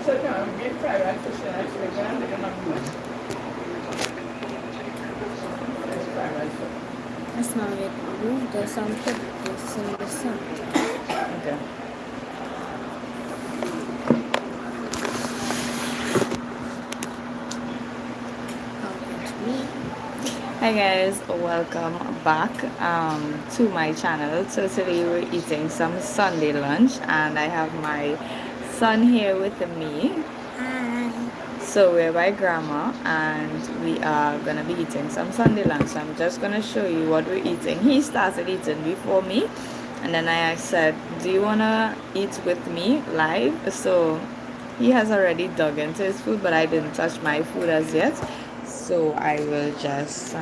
That's not it. Move this and put this in the center. Okay. Hi guys, welcome back to my channel. So today we're eating some Sunday lunch and I have my son here with me. Hi. So we're by grandma and we are gonna be eating some Sunday lunch. So I'm just gonna show you what we're eating. He started eating before me and then I said, do you wanna eat with me live? So he has already dug into his food, but I didn't touch my food as yet. So I will just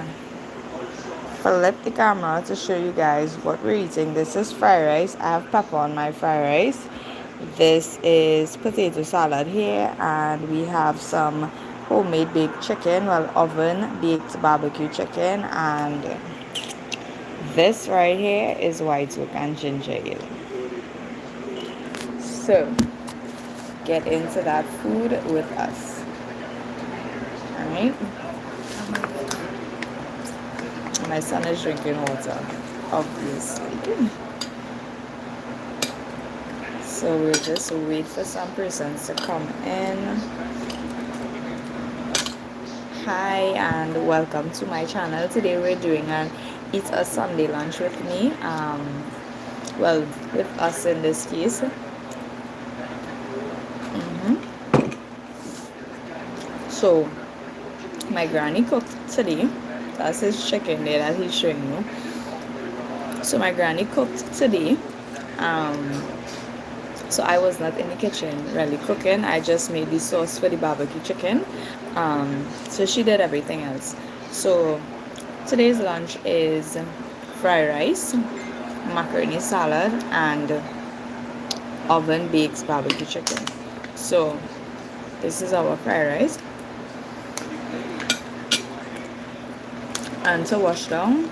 flip the camera to show you guys what we're eating. This is fried rice. I have pepper on my fried rice. This is potato salad here, and we have some homemade baked chicken, well, oven baked barbecue chicken, and this right here is whiteoak and ginger ale. So get into that food with us. All right. My son is drinking water, obviously. So we'll just wait for some persons to come in. Hi and welcome to my channel. Today we're doing an Eat a Sunday lunch with me. Well, with us in this case. So my granny cooked today. That's his chicken there that he's showing you. So my granny cooked today. So I was not in the kitchen really cooking. I just made the sauce for the barbecue chicken. So she did everything else. So today's lunch is fried rice, macaroni salad, and oven baked barbecue chicken. So this is our fried rice. And to wash down,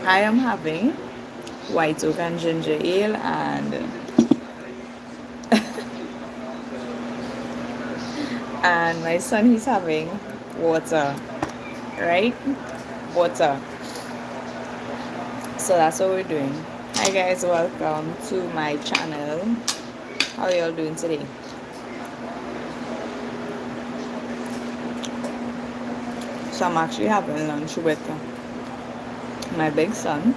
I am having whiteoak and ginger ale and and my son, he's having water, right? Water. So that's what we're doing. Hi guys, welcome to my channel. How are y'all doing today? So I'm actually having lunch with my big son,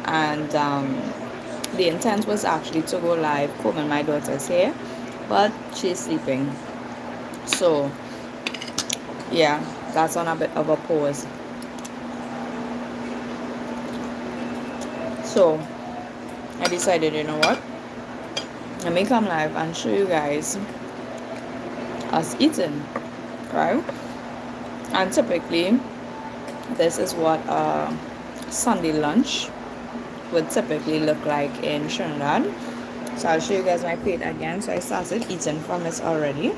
and the intent was actually to go live combing my daughter's hair, but she's sleeping. So yeah, that's on a bit of a pause. So I decided, you know what, let me come live and show you guys us eating, right? And typically this is what Sunday lunch would typically look like in Trinidad. So I'll show you guys my plate again. So I started eating from it already.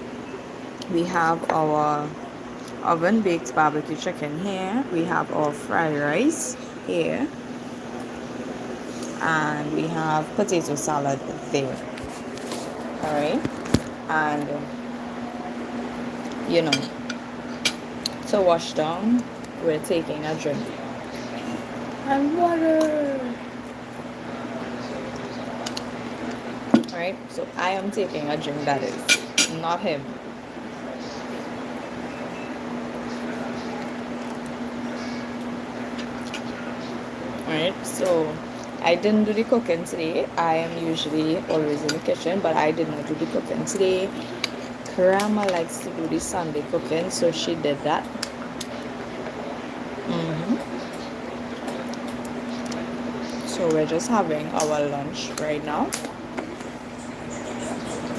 We have our oven baked barbecue chicken here. We have our fried rice here. And we have potato salad there. Alright. And you know, to wash down, we're taking a drink. And water. Alright, so I am taking a drink, that is, not him. Alright, so I didn't do the cooking today. I am usually always in the kitchen, but I did not do the cooking today. Grandma likes to do the Sunday cooking, so she did that. So we're just having our lunch right now.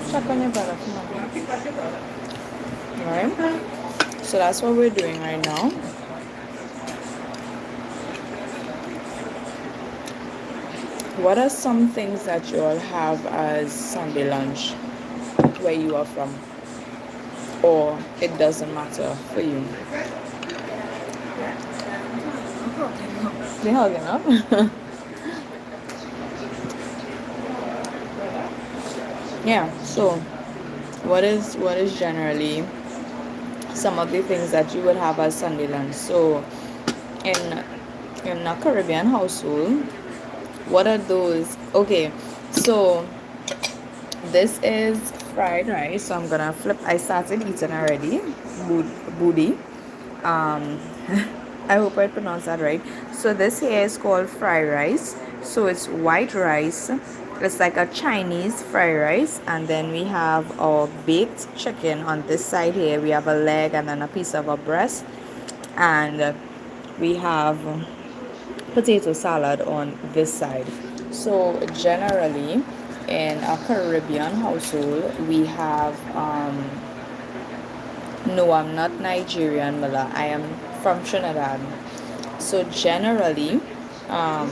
Check on your brother. Alright. So that's what we're doing right now. What are some things that you all have as Sunday lunch where you are from? Or it doesn't matter for you? They're hugging up. Yeah, so what is generally some of the things that you would have as Sunday lunch? So in a Caribbean household, what are those? Okay, so this is fried rice. So I'm gonna flip. I started eating already. Booty. Um, I hope I pronounced that right. So this here is called fried rice. So it's white rice. It's like a Chinese fried rice, and then we have our baked chicken on this side here. We have a leg and then a piece of a breast, and we have potato salad on this side. So generally, in a Caribbean household, we have no, I'm not Nigerian, Mala. I am from Trinidad. So generally, um,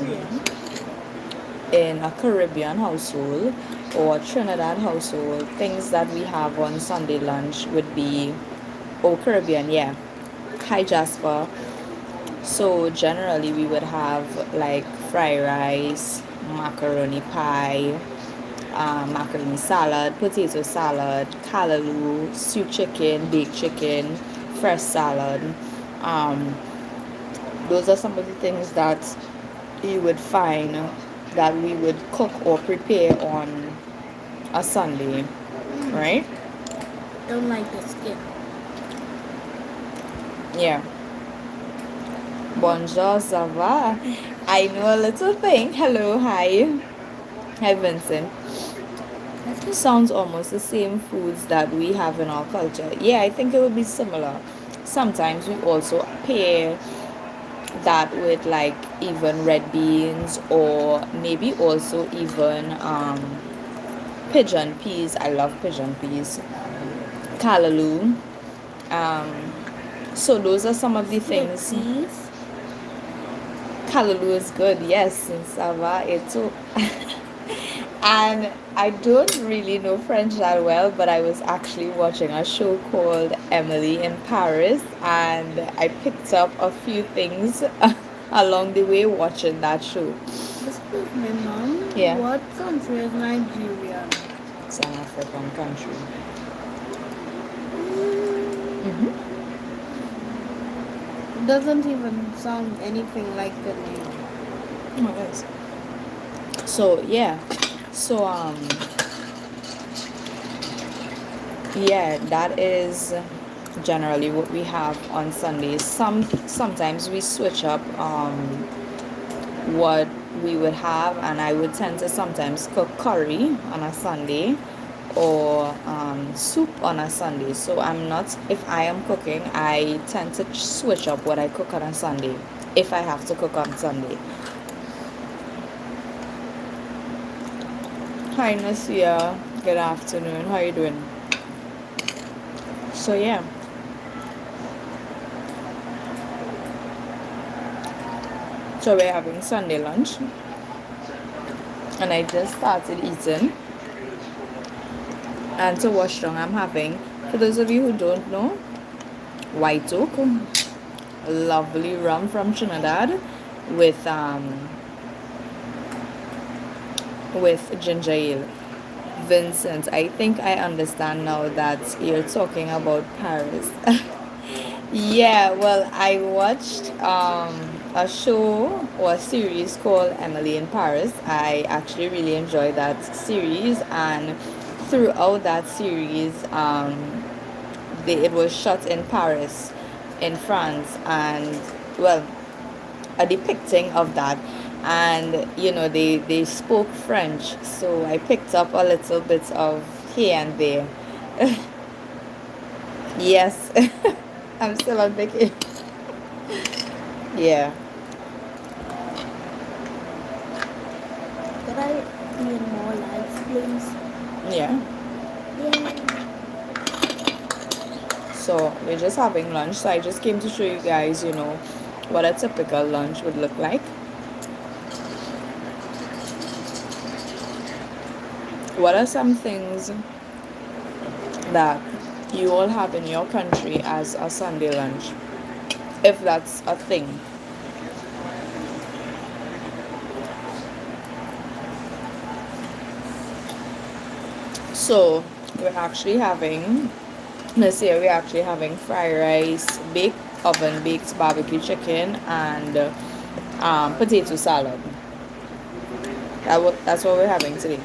in a Caribbean household or Trinidad household, things that we have on Sunday lunch would be, oh, Caribbean, yeah. Hi, Jasper. So generally, we would have like fried rice, macaroni pie, macaroni salad, potato salad, callaloo, stew chicken, baked chicken, fresh salad. Um, those are some of the things that you would find that we would cook or prepare on a Sunday, right? Don't like the skin. Yeah. Bonjour, ça va? I know a little thing. Hello, hi. Hi, Vincent. Sounds almost the same foods that we have in our culture. Yeah, I think it would be similar. Sometimes we also pair that with like even red beans or maybe also even pigeon peas. I love pigeon peas. Callaloo. Um, so those are some of the things. Peas. Callaloo is good, yes, in Sava, too. And I don't really know French that well, but I was actually watching a show called Emily in Paris, and I picked up a few things along the way watching that show. Excuse me, Mom. Yeah. What country is Nigeria? It's an African country. It doesn't even sound anything like the name. Oh, yes. So yeah, so yeah, that is generally what we have on Sundays. Sometimes we switch up what we would have, and I would tend to sometimes cook curry on a Sunday or soup on a Sunday. So I'm not, if I am cooking, I tend to switch up what I cook on a Sunday if I have to cook on Sunday. Hi Nasia, good afternoon. How are you doing? So yeah. So we're having Sunday lunch, and I just started eating. And to wash down, I'm having, for those of you who don't know, Whiteoak, a lovely rum from Trinidad with ginger ale. Vincent, I think I understand now that you're talking about Paris. Yeah, well, I watched a show or a series called Emily in Paris. I actually really enjoyed that series, and throughout that series, it was shot in Paris, in France, and well, a depicting of that. And they spoke French, so I picked up a little bit of here and there. Yes. I'm still on vacation. Yeah. Could I be in more lights, please? Yeah. Yeah. So we're just having lunch. So I just came to show you guys, what a typical lunch would look like. What are some things that you all have in your country as a Sunday lunch, if that's a thing? So we're actually having this year we're actually having fried rice, baked oven baked barbecue chicken, and potato salad. That's what we're having today.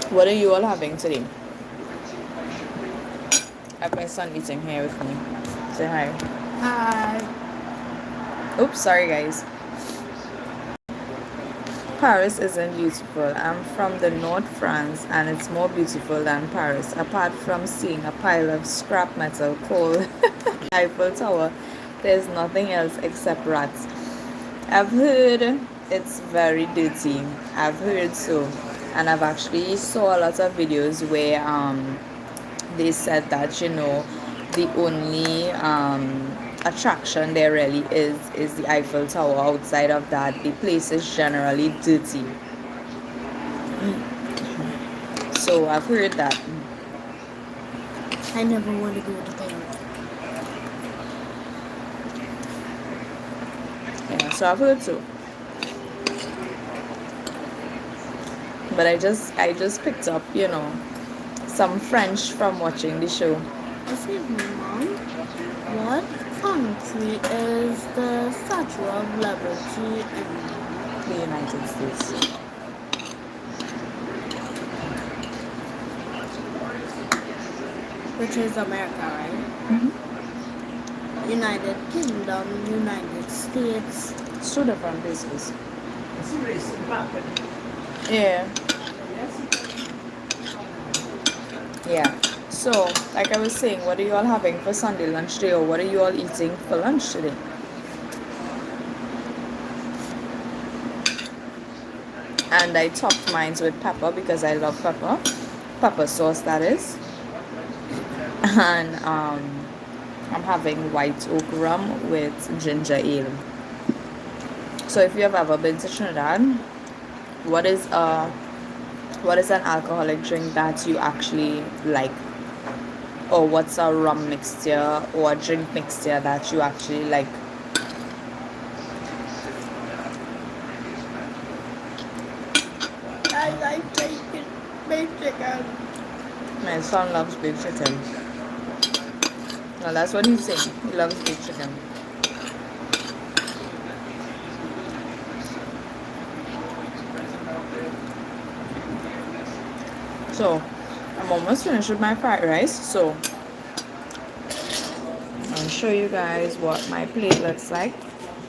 What are you all having today? I have my son eating here with me. Say hi. Hi. Oops, sorry guys. Paris isn't beautiful. I'm from the North France and it's more beautiful than Paris. Apart from seeing a pile of scrap metal called Eiffel Tower, there's nothing else except rats. I've heard it's very dirty. I've heard so. And I've actually saw a lot of videos where they said that the only attraction there really is the Eiffel Tower. Outside of that, the place is generally dirty. So I've heard that. I never want to go to Paris. Yeah, so I've heard so. But I just picked up, some French from watching the show. Excuse me, Mom. What country is the Statue of Liberty in? The United States. Which is America, right? Mm-hmm. United Kingdom, United States. It's two different places. Yeah. Yeah. So, like I was saying, what are you all having for Sunday lunch today, or what are you all eating for lunch today? And I topped mine with pepper because I love pepper sauce, that is. And I'm having white oak rum with ginger ale. So if you have ever been to Trinidad, what is an alcoholic drink that you actually like? Or what's a rum mixture or a drink mixture that you actually like? I like baked chicken. My son loves baked chicken. Well, that's what he's saying. He loves baked chicken. So, I'm almost finished with my fried rice. So, I'll show you guys what my plate looks like.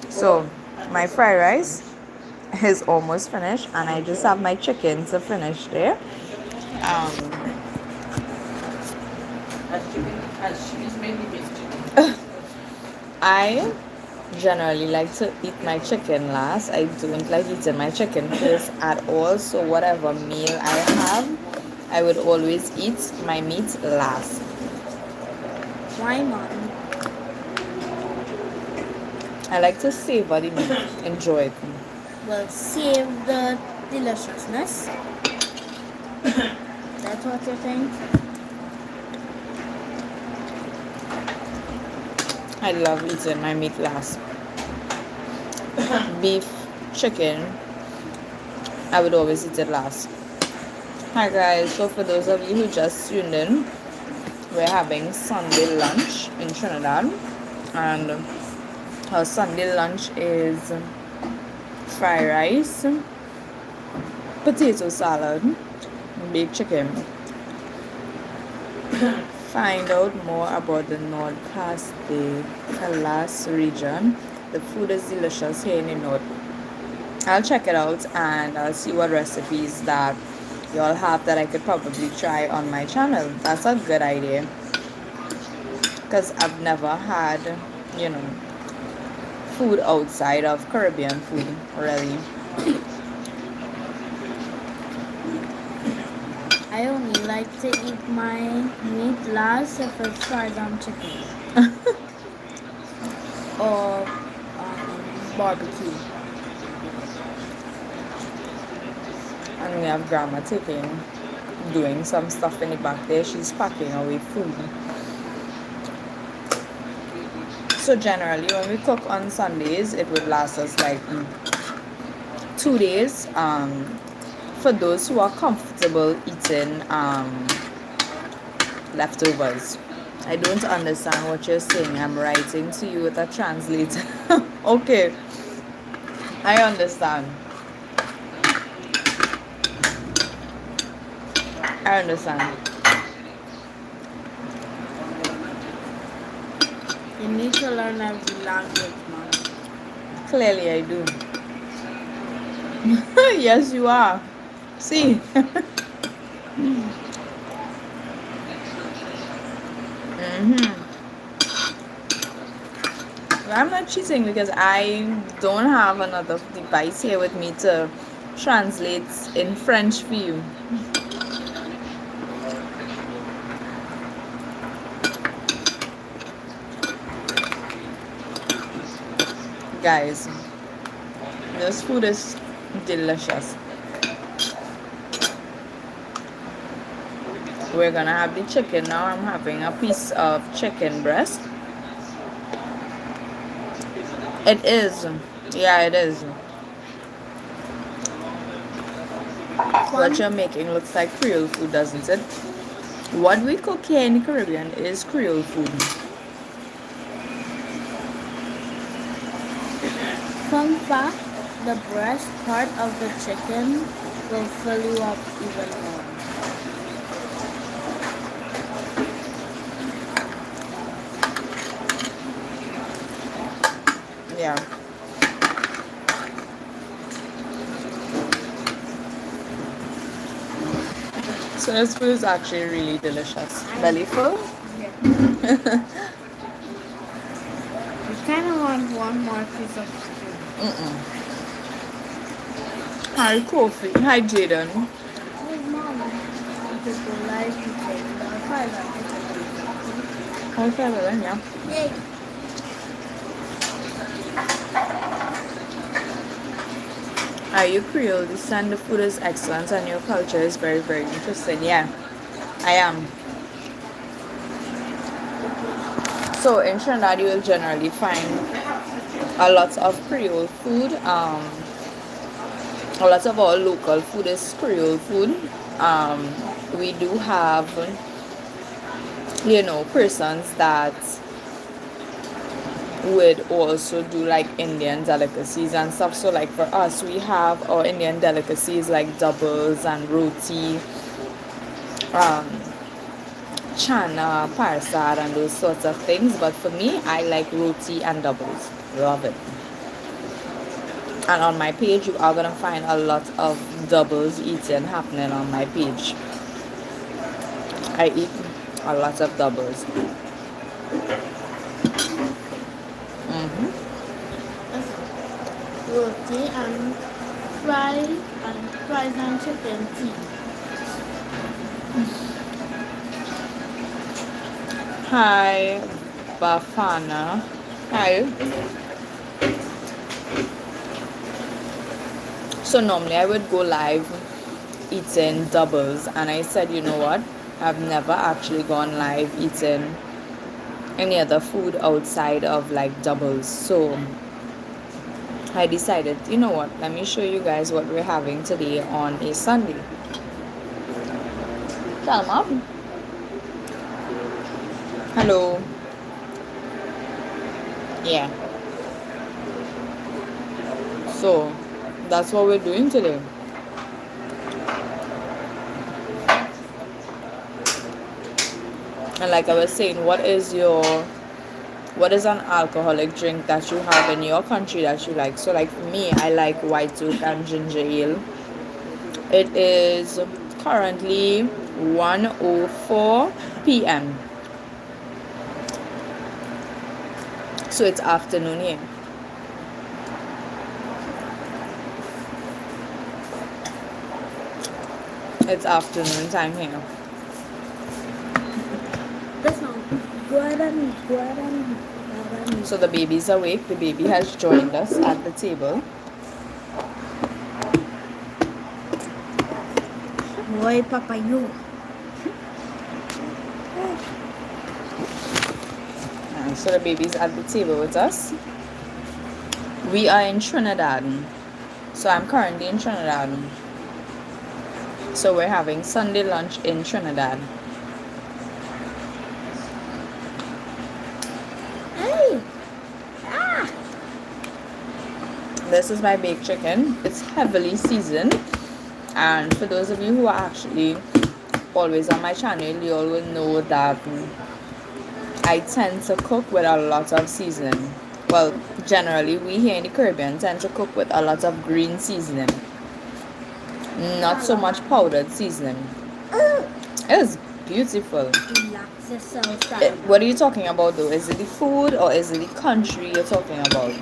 So, my fried rice is almost finished, and I just have my chicken to finish there. I generally like to eat my chicken last. I don't like eating my chicken first at all. So whatever meal I have, I would always eat my meat last. Why not? I like to savor the meat, enjoy it. Well, save the deliciousness. That's what you think? I love eating my meat last. Beef, chicken, I would always eat it last. Hi guys, so for those of you who just tuned in, we're having Sunday lunch in Trinidad, and our Sunday lunch is fried rice, potato salad, baked chicken. Find out more about the North Calas region. The food is delicious here in the North. I'll check it out and I'll see what recipes that y'all have that I could probably try on my channel. That's a good idea, because I've never had, food outside of Caribbean food, really. I only like to eat my meat last if it's fried on chicken. Or barbecue. And we have grandma doing some stuff in the back there. She's packing away food. So generally when we cook on Sundays, it would last us like 2 days. For those who are comfortable eating leftovers. I don't understand what you're saying. I'm writing to you with a translator. Okay, I understand. I understand. You need to learn every language, Mom. Clearly I do. Yes, you are. See? I'm not cheating because I don't have another device here with me to translate in French for you. Guys, this food is delicious. We're gonna have the chicken now. I'm having a piece of chicken breast. It is. Yeah, it is. What you're making looks like Creole food, doesn't it? What we cook here in the Caribbean is Creole food. Fun fact, the breast part of the chicken will fill you up even more. Yeah. So this food is actually really delicious. Belly full? Yeah. You kind of want one more piece of chicken. Hi, Kofi. Hi, Jaden. Oh, Mom, you could go live eating the 500. Okay, well then, yeah. Yay! Are you Creole? The stand the food is excellent and your culture is very, very interesting. Yeah, I am. So in Trinidad, you will generally find a lot of Creole food. A lot of our local food is Creole food. We do have, persons that would also do like Indian delicacies and stuff. So like for us, we have our Indian delicacies like doubles and roti, chana, parsad and those sorts of things. But for me, I like roti and doubles. Love it. And on my page, you are gonna find a lot of doubles eating happening on my page. I eat a lot of doubles. Roti and fries and chicken tea. Hi, Bafana. Hi. So normally I would go live eating doubles, and I said, you know what? I've never actually gone live eating any other food outside of like doubles. So I decided, you know what? Let me show you guys what we're having today on a Sunday. Tell them up. Hello. Yeah. So that's what we're doing today. And like I was saying, what is an alcoholic drink that you have in your country that you like? So like for me, I like Whiteoak and ginger ale. It is currently 1:04 p.m. So it's afternoon here. It's afternoon time here. This one. Guarani. So the baby's awake. The baby has joined us at the table. Boy, Papa, you. So the baby's at the table with us. We are in Trinidad. So I'm currently in Trinidad. So we're having Sunday lunch in Trinidad. Hey! This is my baked chicken. It's heavily seasoned. And for those of you who are actually always on my channel, you all will know that I tend to cook with a lot of seasoning. Well, generally we here in the Caribbean tend to cook with a lot of green seasoning. Not so much powdered seasoning. It's beautiful. Relax yourself. What are you talking about though? Is it the food or is it the country you're talking about?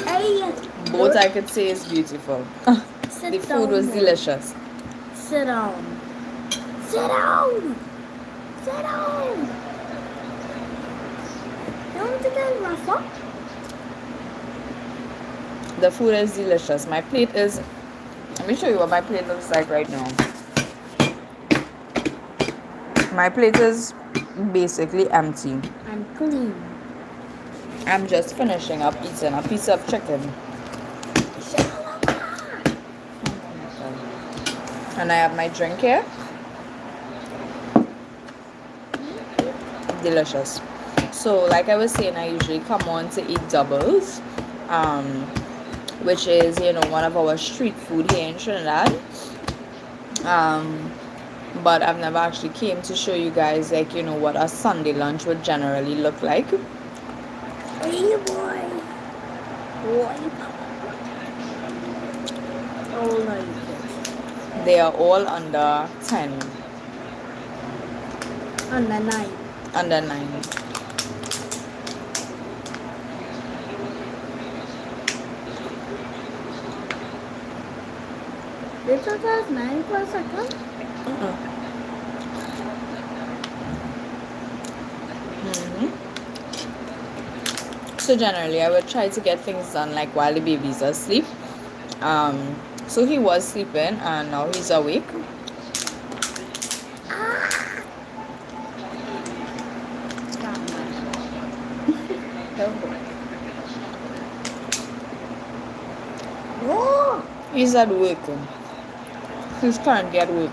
Hey! Both I could say is beautiful. The food was delicious. Sit down. Sit down! Sit down! You want to get rougher? The food is delicious. My plate is... Let me show you what my plate looks like right now. My plate is basically empty. And clean. I'm just finishing up eating a piece of chicken. And I have my drink here. Delicious. So like I was saying, I usually come on to eat doubles, which is, you know, one of our street food here in Trinidad. But I've never actually came to show you guys, like, you know, what a Sunday lunch would generally look like. Hey, boy. Boy. Oh, no. They are all under 10. Under 9. Under 9. This one has 9 per second? So generally I would try to get things done like while the baby's asleep. So he was sleeping and now he's awake. Oh! He's at work. He's currently at work.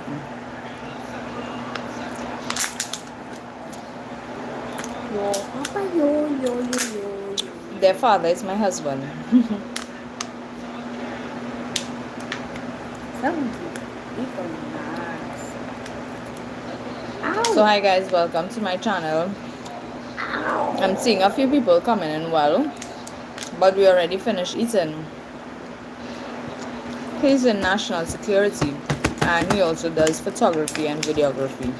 Yo, Papa, yo. Their father is my husband. So hi guys, welcome to my channel. I'm seeing a few people coming in well, but we already finished eating. He's in national security and he also does photography and videography.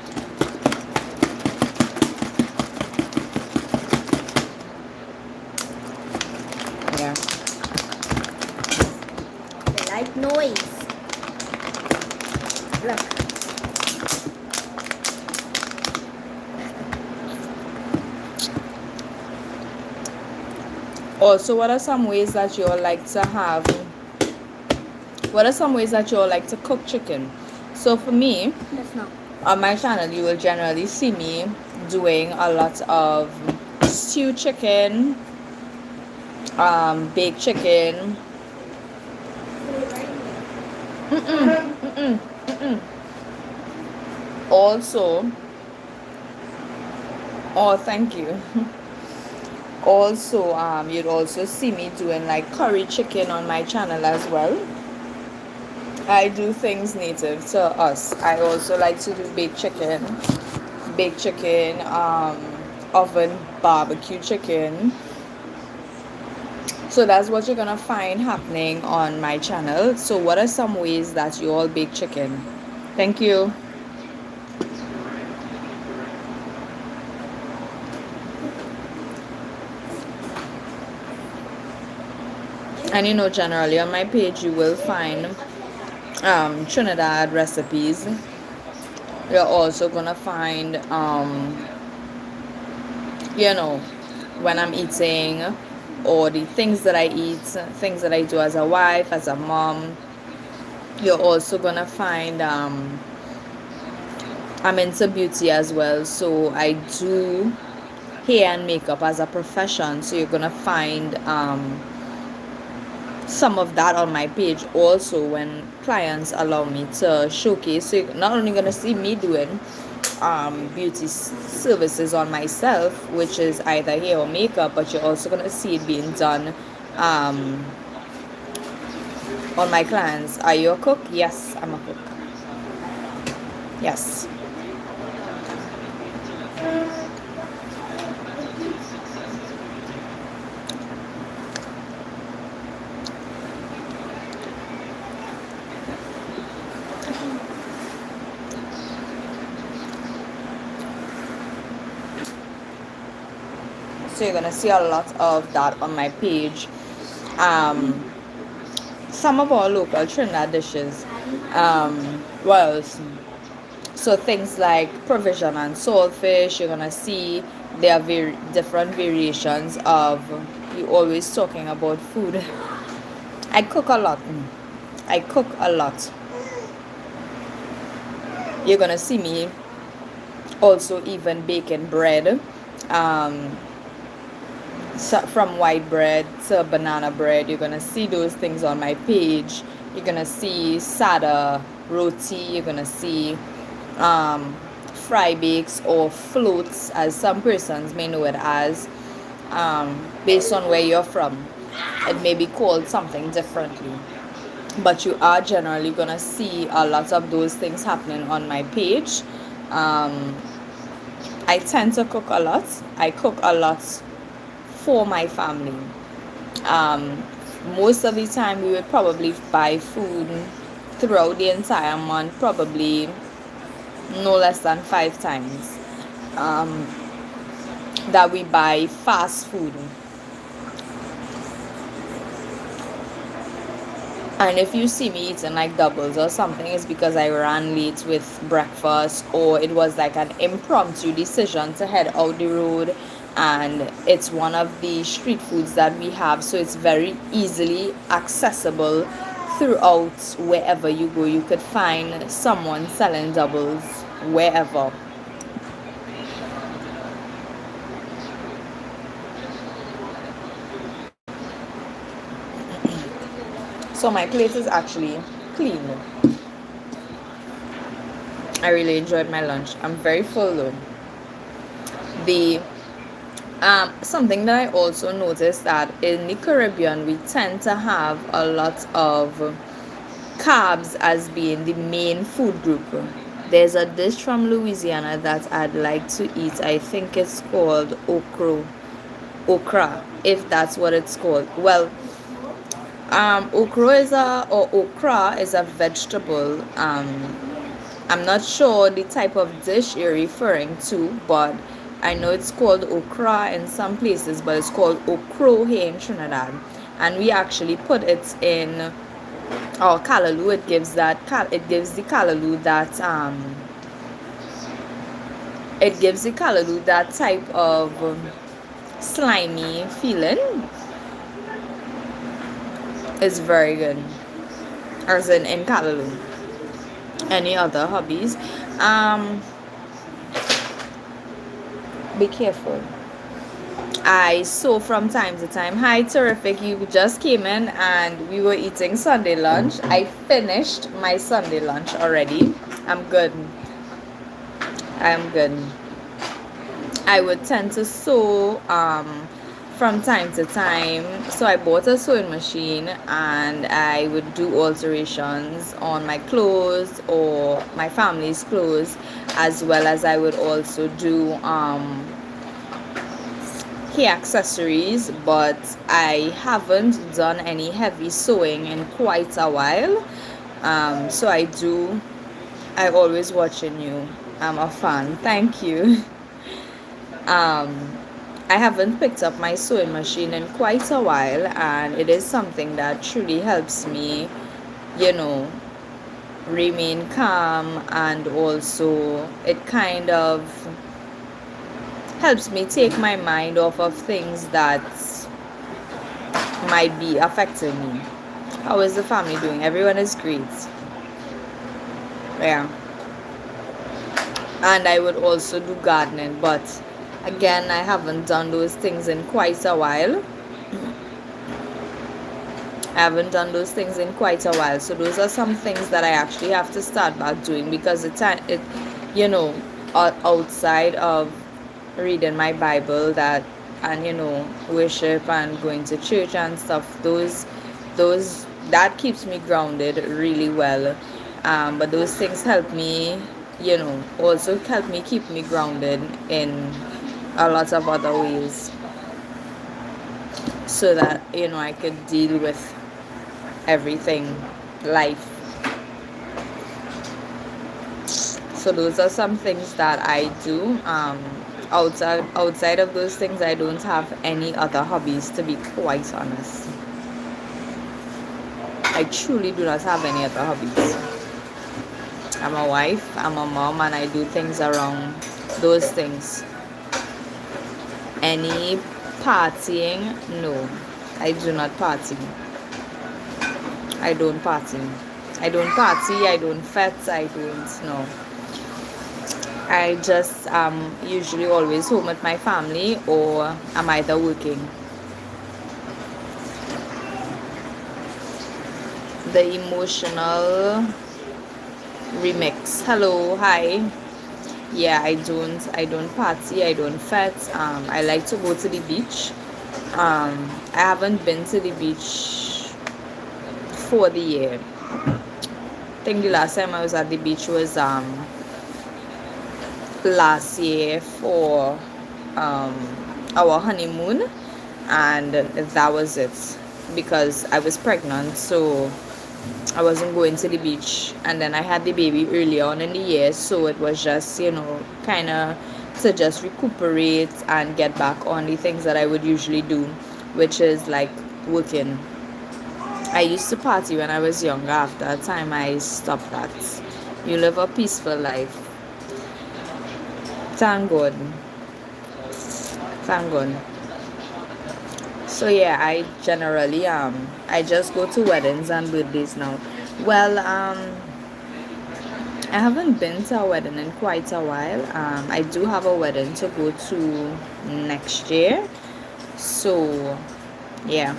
Yeah. They like noise. Look. Also, what are some ways that you all like to have? What are some ways that you all like to cook chicken? So for me, That's not. on my channel, you will generally see me doing a lot of stewed chicken, baked chicken. Also, oh, thank you. Also, you'd also see me doing like curry chicken on my channel as well. I do things native to us. I also like to do baked chicken, oven barbecue chicken. So that's what you're gonna find happening on my channel. So what are some ways that you all bake chicken? Thank you. And you know, generally on my page you will find Trinidad recipes. You're also gonna find you know, when I'm eating, or the things that I eat, things that I do as a wife, as a mom. You're also gonna find I'm into beauty as well, so I do hair and makeup as a profession. So you're gonna find some of that on my page also when clients allow me to showcase. So you're not only gonna see me doing beauty services on myself, which is either hair or makeup, but you're also gonna see it being done on my clients. Are you a cook? Yes, I'm a cook. Yes. So you're gonna see a lot of that on my page. Some of our local Trinidad dishes. Well, so things like provision and saltfish, you're gonna see there are different variations of. You always talking about food. I cook a lot. I cook a lot. You're gonna see me also even baking bread. So from white bread to banana bread, you're gonna see those things on my page. You're gonna see sada roti. You're gonna see fry bakes or floats, as some persons may know it as, based on where you're from. It may be called something differently, but you are generally gonna see a lot of those things happening on my page. I tend to cook a lot. I cook a lot for my family. Most of the time we would probably buy food throughout the entire month, probably no less than 5 times, that we buy fast food. And if you see me eating like doubles or something, it's because I ran late with breakfast, or it was like an impromptu decision to head out the road, and it's one of the street foods that we have, so it's very easily accessible throughout. Wherever you go, you could find someone selling doubles wherever. So my plate is actually clean. I really enjoyed my lunch. I'm very full though. The something that I also noticed that in the Caribbean we tend to have a lot of carbs as being the main food group. There's a dish from Louisiana that I'd like to eat. I think it's called okra, if that's what it's called. Well, okra is a vegetable. I'm not sure the type of dish you're referring to, but I know it's called okra in some places, but it's called okro here in Trinidad. And we actually put it in our callaloo. It gives the callaloo that type of slimy feeling. It's very good. As in callaloo. Any other hobbies? Be careful. I sew from time to time. Hi, terrific. You just came in and we were eating Sunday lunch. I finished my Sunday lunch already. I'm good. I would tend to sew from time to time. So I bought a sewing machine and I would do alterations on my clothes or my family's clothes, as well as I would also do hair accessories, but I haven't done any heavy sewing in quite a while. So I always watching you. I'm a fan. Thank you. I haven't picked up my sewing machine in quite a while, and it is something that truly helps me, remain calm, and also it kind of helps me take my mind off of things that might be affecting me. How is the family doing? Everyone is great. Yeah. and I would also do gardening, but again, I haven't done those things in quite a while. So those are some things that I actually have to start back doing, because it you know, outside of reading my Bible, that, and worship and going to church and stuff, those that keeps me grounded really well. But those things help me, also help me keep me grounded in a lot of other ways, so that I could deal with everything, life. So those are some things that I do. Outside of those things, I don't have any other hobbies, to be quite honest. I truly do not have any other hobbies. I'm a wife, I'm a mom, and I do things around those things. Any partying? No, I do not party. I don't party. I don't fete, no. I just usually always home with my family, or I'm either working. The emotional remix. Hello, hi. Yeah, I don't party, I don't fete. I like to go to the beach. I haven't been to the beach for the year. I think the last time I was at the beach was last year for our honeymoon, and that was it, because I was pregnant, so I wasn't going to the beach, and then I had the baby earlier on in the year, so it was just kind of to just recuperate and get back on the things that I would usually do, which is like working. I used to party when I was younger. After a time I stopped that. You live a peaceful life. Thank God. So yeah, I generally I just go to weddings and birthdays now. Well, I haven't been to a wedding in quite a while. I do have a wedding to go to next year. So yeah,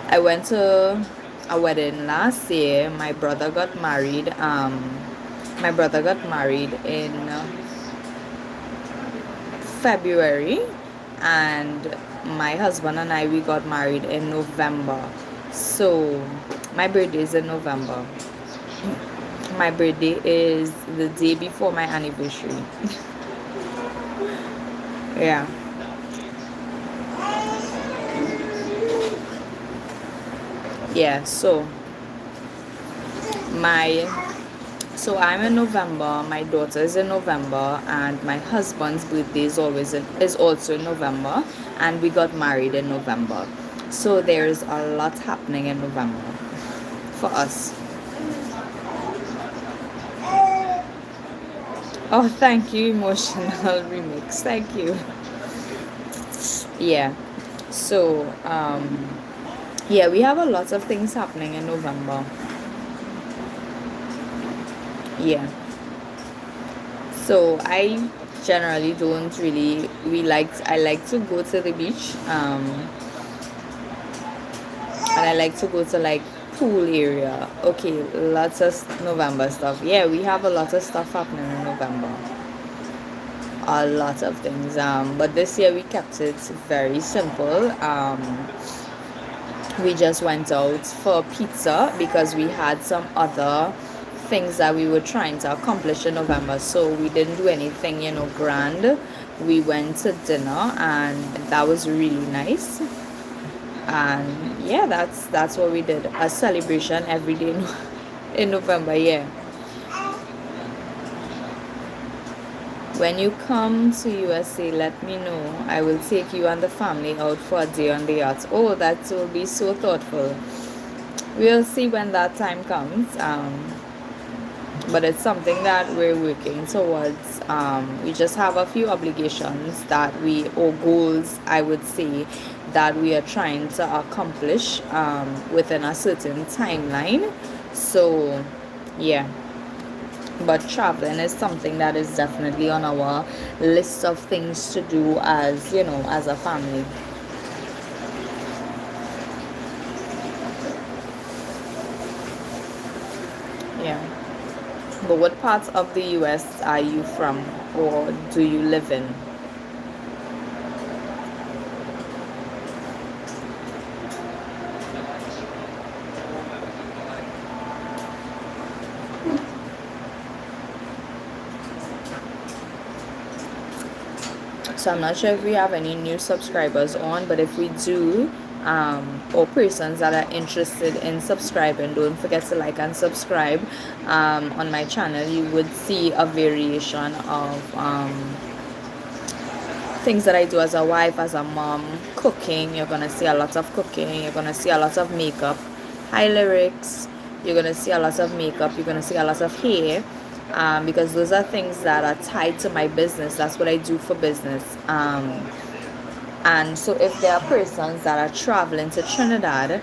I went to a wedding last year. My brother got married. In February, and my husband and I, we got married in November. So my birthday is in November. My birthday is the day before my anniversary. Yeah. Yeah, so I'm in November, my daughter is in November, and my husband's birthday is also in November, and we got married in November. So there's a lot happening in November for us. Oh, thank you, emotional remix. Thank you. Yeah. So yeah, we have a lot of things happening in November. Yeah. So I generally don't really I like to go to the beach, and I like to go to like pool area. Okay, lots of November stuff. Yeah, we have a lot of stuff happening in November. A lot of things. But this year we kept it very simple. We just went out for pizza because we had some other things that we were trying to accomplish in November, so we didn't do anything grand. We went to dinner, and that was really nice. And yeah, that's what we did. A celebration every day in November. Yeah. When you come to USA, let me know. I will take you and the family out for a day on the yacht. Oh, that will be so thoughtful. We'll see when that time comes. But it's something that we're working towards. We just have a few obligations or goals, I would say, that we are trying to accomplish within a certain timeline. So yeah, but traveling is something that is definitely on our list of things to do as, you know, as a family. Yeah. But what parts of the US are you from, or do you live in? So I'm not sure if we have any new subscribers on, but if we do, or persons that are interested in subscribing, don't forget to like and subscribe on my channel. You would see a variation of things that I do as a wife, as a mom. Cooking, you're gonna see a lot of cooking, you're gonna see a lot of makeup. High lyrics, you're gonna see a lot of makeup, you're gonna see a lot of hair, because those are things that are tied to my business. That's what I do for business. And so if there are persons that are traveling to Trinidad,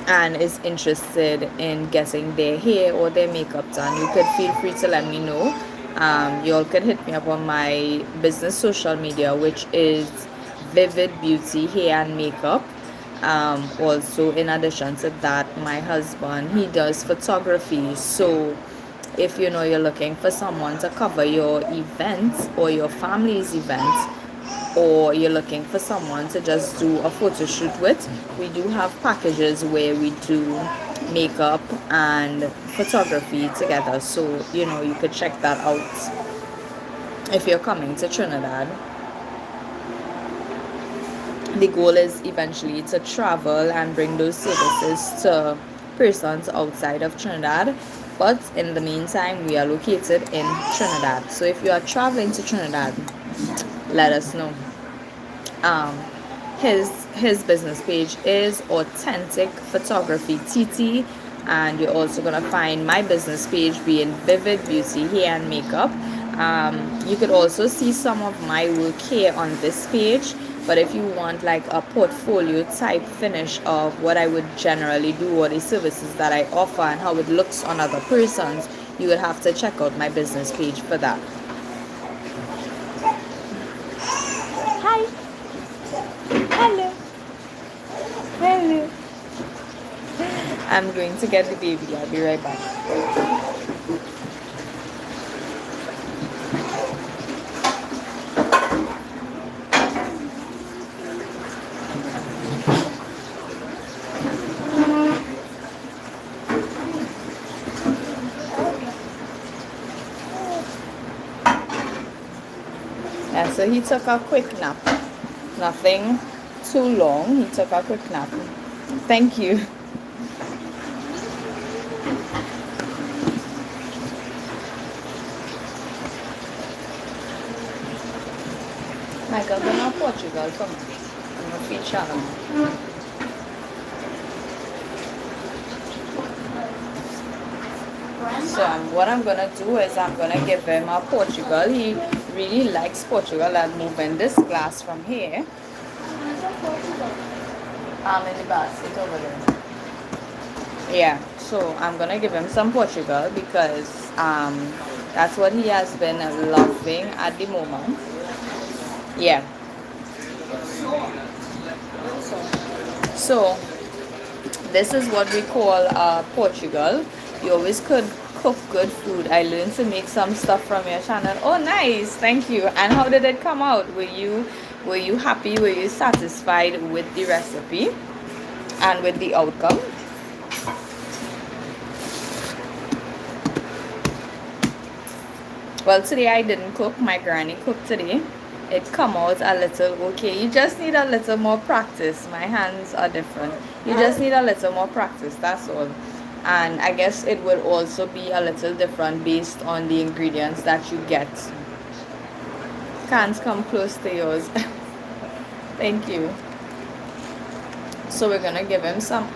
and is interested in getting their hair or their makeup done, you could feel free to let me know. You all could hit me up on my business social media, which is Vivid Beauty Hair and Makeup. Also, in addition to that, my husband, he does photography. So if you know you're looking for someone to cover your event or your family's event, or you're looking for someone to just do a photo shoot with, we do have packages where we do makeup and photography together. So you know, you could check that out if you're coming to Trinidad. The goal is eventually to travel and bring those services to persons outside of Trinidad, but in the meantime we are located in Trinidad. So if you are traveling to Trinidad, let us know. His business page is Authentic Photography TT, and you're also gonna find my business page being Vivid Beauty Hair and Makeup. You could also see some of my work here on this page, but if you want like a portfolio type finish of what I would generally do or the services that I offer and how it looks on other persons, you would have to check out my business page for that. Hi. Hello. Hello. I'm going to get the baby. I'll be right back. Yeah, so he took a quick nap. Nothing too long. He took a quick nap. Thank you. Michael, go to Portugal. Come on. I'm going to feed Shannon. So what I'm going to do is I'm going to give him a Portugal. He really likes Portugal. I'm moving this glass from here. I'm in the basket over there. Yeah, so I'm gonna give him some Portugal because that's what he has been loving at the moment. Yeah. So this is what we call Portugal. You always could cook good food. I learned to make some stuff from your channel. Oh, nice! Thank you. And how did it come out? Were you happy? Were you satisfied with the recipe and with the outcome? Well, today I didn't cook. My granny cooked today. It come out a little okay. You just need a little more practice. My hands are different. You just need a little more practice. That's all. And I guess it will also be a little different based on the ingredients that you get. Can't come close to yours. Thank you. So we're gonna give him some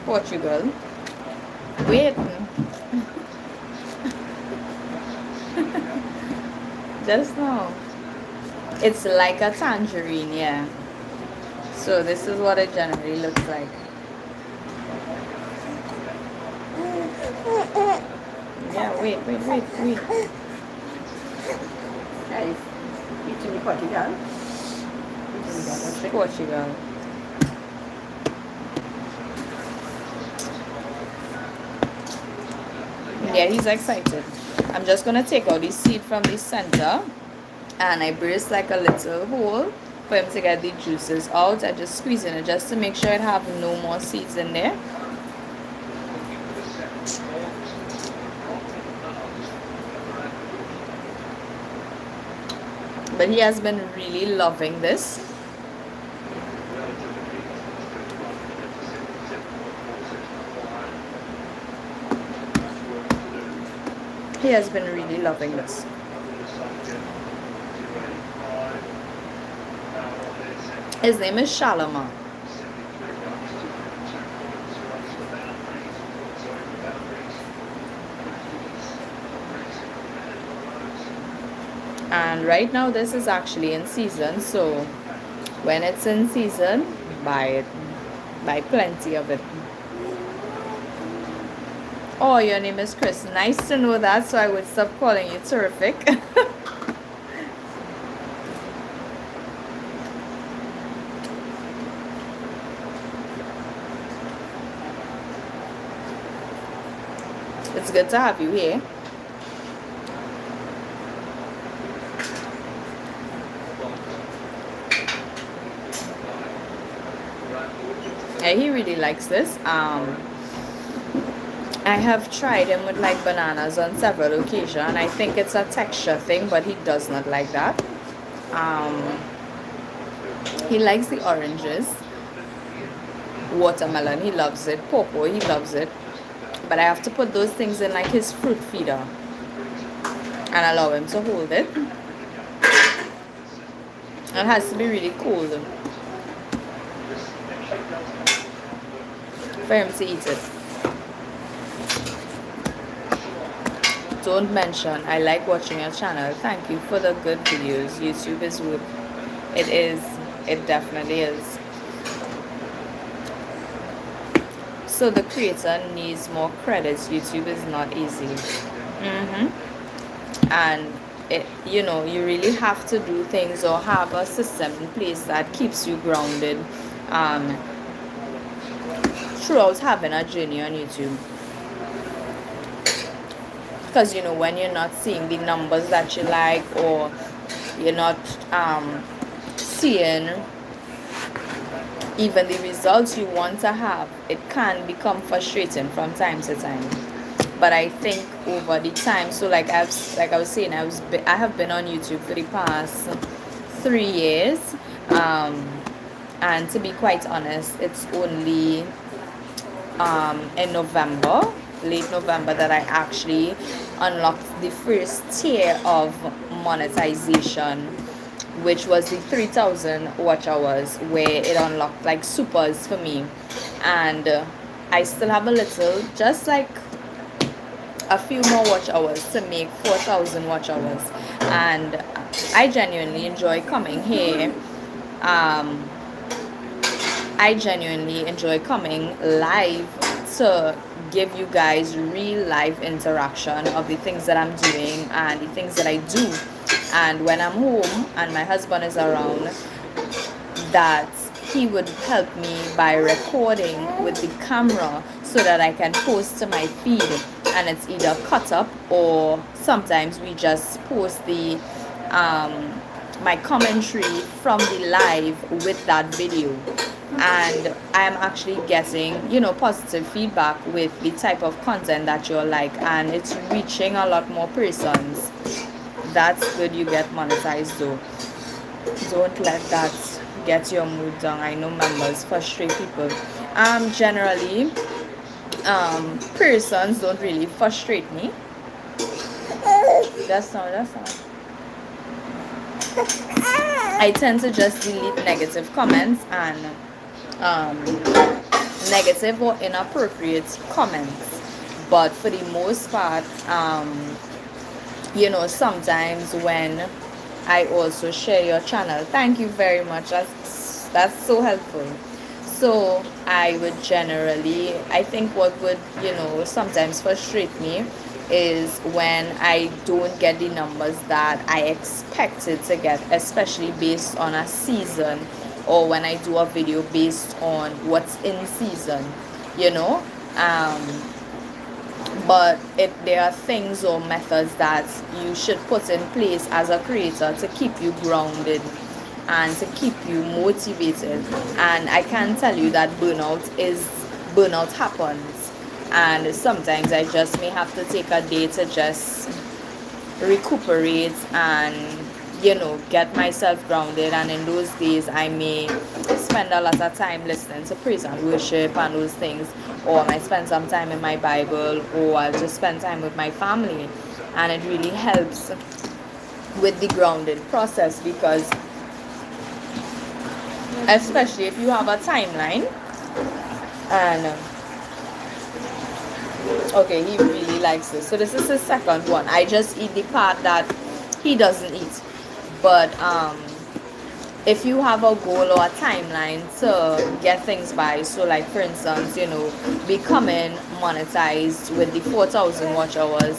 Portugal. Wait. Just now. It's like a tangerine, yeah. So this is what it generally looks like. Yeah, wait. Guys, eating the Portugal. Portugal. Yeah, he's excited. I'm just gonna take out the seed from the center, and I burst like a little hole for him to get the juices out. I just squeeze in it just to make sure it have no more seeds in there. But he has been really loving this. He has been really loving this. His name is Shalama. And right now this is actually in season, so when it's in season, buy it. Buy plenty of it. Oh, your name is Chris. Nice to know that, so I would stop calling you terrific. It's good to have you here. Yeah, he really likes this. I have tried him with like bananas on several occasions. I think it's a texture thing, but he does not like that. He likes the oranges. Watermelon, he loves it. Pawpaw, he loves it. But I have to put those things in like his fruit feeder and allow him to hold it. It has to be really cold for him to eat it. Don't mention, I like watching your channel. Thank you for the good videos. YouTube is good. It is. It definitely is. So the creator needs more credits. YouTube is not easy. And it, you know, you really have to do things or have a system in place that keeps you grounded throughout having a journey on YouTube. Because, you know, when you're not seeing the numbers that you like, or you're not seeing even the results you want to have, it can become frustrating from time to time. But I think over the time, so like I was saying, I have been on YouTube for the past 3 years, and to be quite honest, it's only in November, late November, that I actually unlocked the first tier of monetization, which was the 3,000 watch hours, where it unlocked like supers for me. And I still have a little, just like a few more watch hours to make 4,000 watch hours. And I genuinely enjoy coming here. I genuinely enjoy coming live to give you guys real life interaction of the things that I'm doing and the things that I do. And when I'm home and my husband is around, that he would help me by recording with the camera so that I can post to my feed, and it's either cut up or sometimes we just post the my commentary from the live with that video. And I'm actually getting, you know, positive feedback with the type of content that you're like, and it's reaching a lot more persons. That's good. You get monetized though. Don't let that get your mood down. I know members frustrate people. Generally, persons don't really frustrate me. That's not. I tend to just delete negative comments and negative or inappropriate comments. But for the most part, you know, sometimes when I also share your channel, thank you very much, that's so helpful. So I would generally, I think what would, sometimes frustrate me is when I don't get the numbers that I expected to get, especially based on a season, or when I do a video based on what's in season, you know. But there are things or methods that you should put in place as a creator to keep you grounded and to keep you motivated. And I can tell you that burnout happens, and sometimes I just may have to take a day to just recuperate and get myself grounded. And in those days I may spend a lot of time listening to praise and worship and those things, or I might spend some time in my Bible, or I'll just spend time with my family. And it really helps with the grounded process, because especially if you have a timeline. And okay, he really likes this. So this is his second one. I just eat the part that he doesn't eat. But if you have a goal or a timeline to get things by, so like for instance, becoming monetized with the 4,000 watch hours,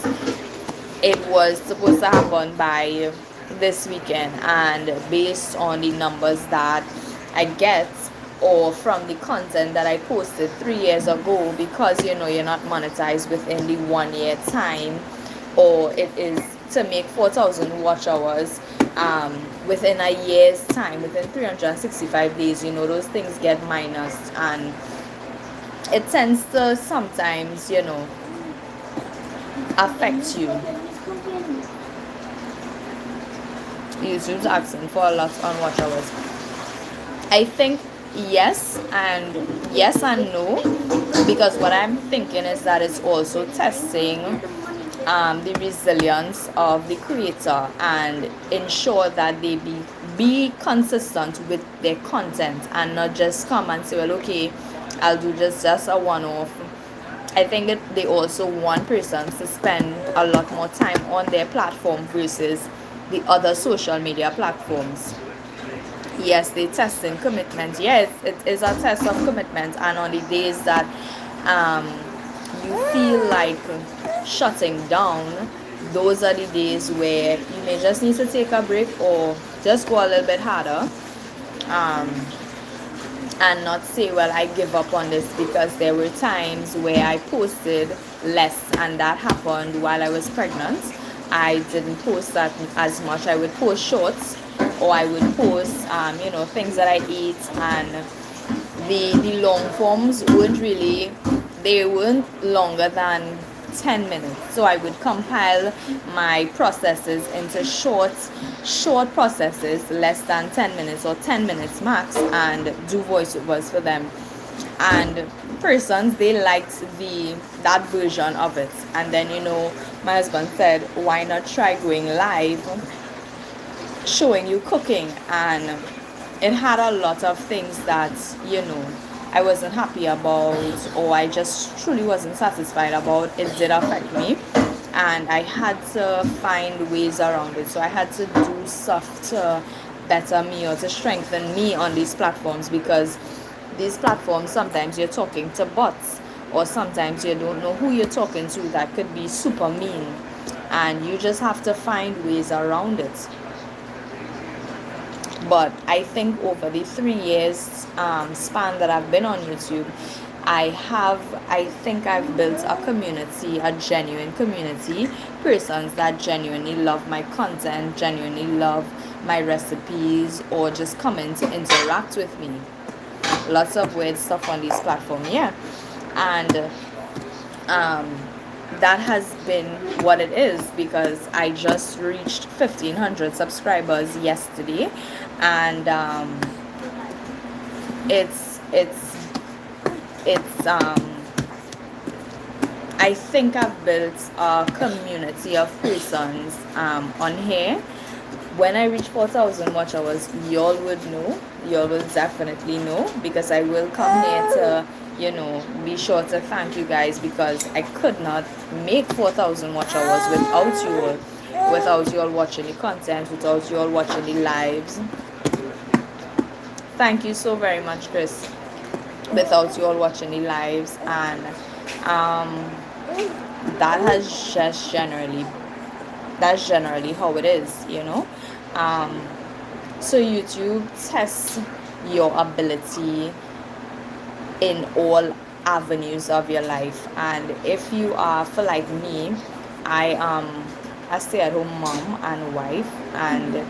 it was supposed to happen by this weekend. And based on the numbers that I get, or from the content that I posted 3 years ago, because you're not monetized within the 1 year time, or it is to make 4,000 watch hours within a year's time, within 365 days, those things get minus. And it tends to sometimes affect you. YouTube's asking for a lot on watch hours. I think yes and no, because what I'm thinking is that it's also testing the resilience of the creator, and ensure that they be consistent with their content, and not just come and say, well, okay, I'll do just a one-off. I think that they also want persons to spend a lot more time on their platform versus the other social media platforms. Yes, they testing commitment. Yes, it is a test of commitment. And on the days that you feel like shutting down, those are the days where you may just need to take a break, or just go a little bit harder, and not say, well, I give up on this, because there were times where I posted less, and that happened while I was pregnant. I didn't post that as much. I would post shorts, or I would post things that I eat, and the long forms weren't longer than 10 minutes. So I would compile my processes into short processes, less than 10 minutes or 10 minutes max, and do voiceovers for them. And persons, they liked that version of it. And then my husband said, why not try going live showing you cooking? And it had a lot of things that I wasn't happy about, or I just truly wasn't satisfied about. It did affect me, and I had to find ways around it. So I had to do stuff to better me, or to strengthen me on these platforms, because these platforms, sometimes you're talking to bots, or sometimes you don't know who you're talking to, that could be super mean, and you just have to find ways around it. But I think over the 3 years span that I've been on YouTube, I think I've built a community, a genuine community, persons that genuinely love my content, genuinely love my recipes, or just come in to interact with me. Lots of weird stuff on this platform, yeah. And that has been what it is, because I just reached 1,500 subscribers yesterday, and it's I think I've built a community of persons on here. When I reach 4,000 watch hours, y'all would know. Y'all will definitely know, because I will come here to be sure to thank you guys, because I could not make 4,000 watch hours without you all watching the content, without you all watching the lives. Thank you so very much, Chris. without you all watching the lives, and um, that has just generally that's generally how it is, you know. um, so YouTube tests your ability in all avenues of your life. And if you are, for like me, I am a stay-at-home mom and wife, and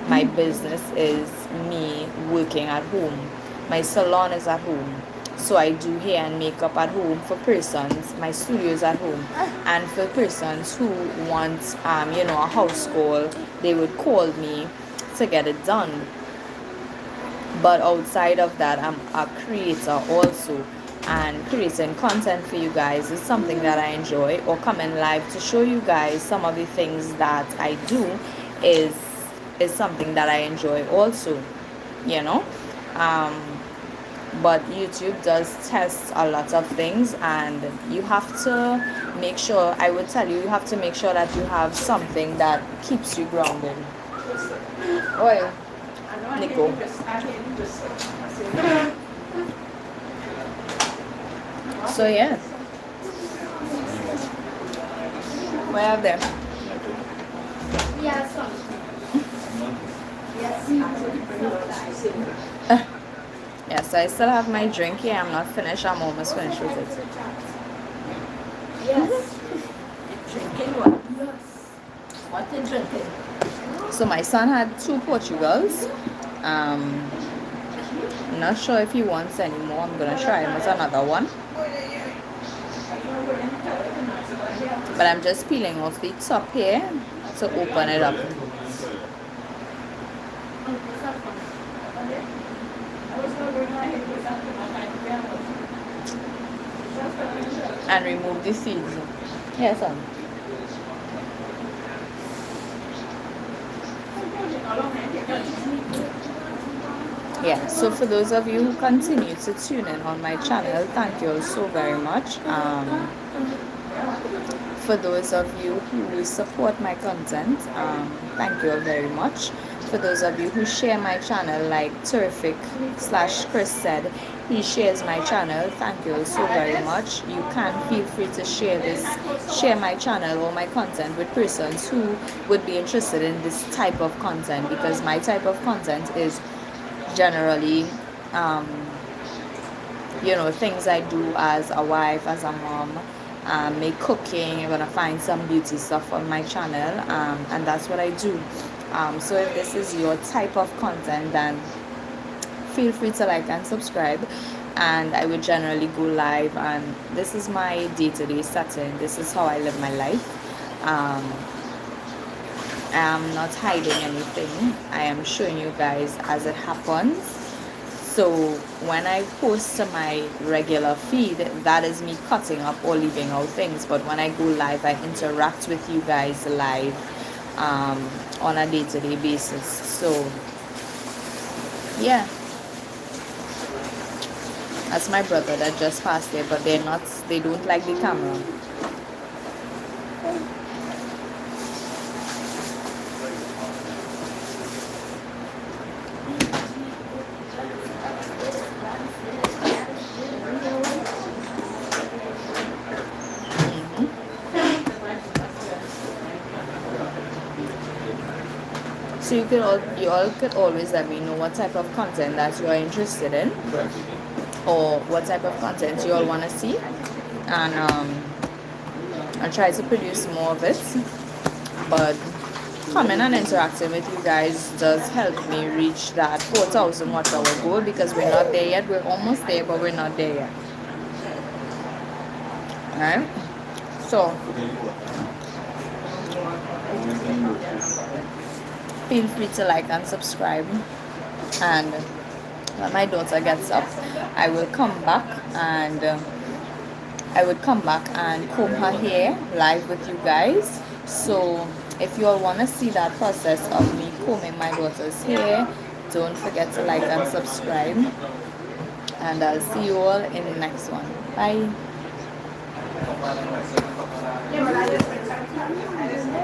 my business is me working at home. My salon is at home, so I do hair and makeup at home for persons. My studio is at home, and for persons who want a house call, they would call me to get it done. But outside of that, I'm a creator also, and creating content for you guys is something that I enjoy, or coming live to show you guys some of the things that I do is something that I enjoy also, you know. um, but YouTube does test a lot of things, and you have to make sure, I would tell you, you have to make sure that you have something that keeps you grounded. Oil. Nico. So yeah, we have them. Yes, I still have my drink here. I'm not finished. I'm almost finished with it. Yes. Drinking what? What you drinking? So my son had 2 Portugals. I'm not sure if he wants any more. I'm gonna try him with another one. But I'm just peeling off the top here to open it up. And remove the seeds. Yes, son. Yeah, so for those of you who continue to tune in on my channel, thank you all so very much. For those of you who support my content, thank you all very much. For those of you who share my channel, like Terrific/Chris said, he shares my channel. Thank you all so very much. You can feel free to share my channel or my content with persons who would be interested in this type of content, because my type of content is generally things I do as a wife, as a mom. Make cooking, you're gonna find some beauty stuff on my channel, and that's what I do. So if this is your type of content, then feel free to like and subscribe, and I would generally go live, and this is my day-to-day setting. This is how I live my life. I'm not hiding anything. I am showing you guys as it happens. So when I post to my regular feed, that is me cutting up or leaving out things. But when I go live, I interact with you guys live on a day-to-day basis. So yeah, that's my brother that just passed there, but they don't like the camera. So you all could always let me know what type of content that you are interested in, or what type of content you all want to see, and I'll try to produce more of it. But coming and interacting with you guys does help me reach that 4,000 watch hour goal, because we're not there yet. We're almost there, but we're not there yet. Alright, so feel free to like and subscribe, and when my daughter gets up, I will come back and comb her hair live with you guys. So if you all want to see that process of me combing my daughter's hair, don't forget to like and subscribe, and I'll see you all in the next one. Bye.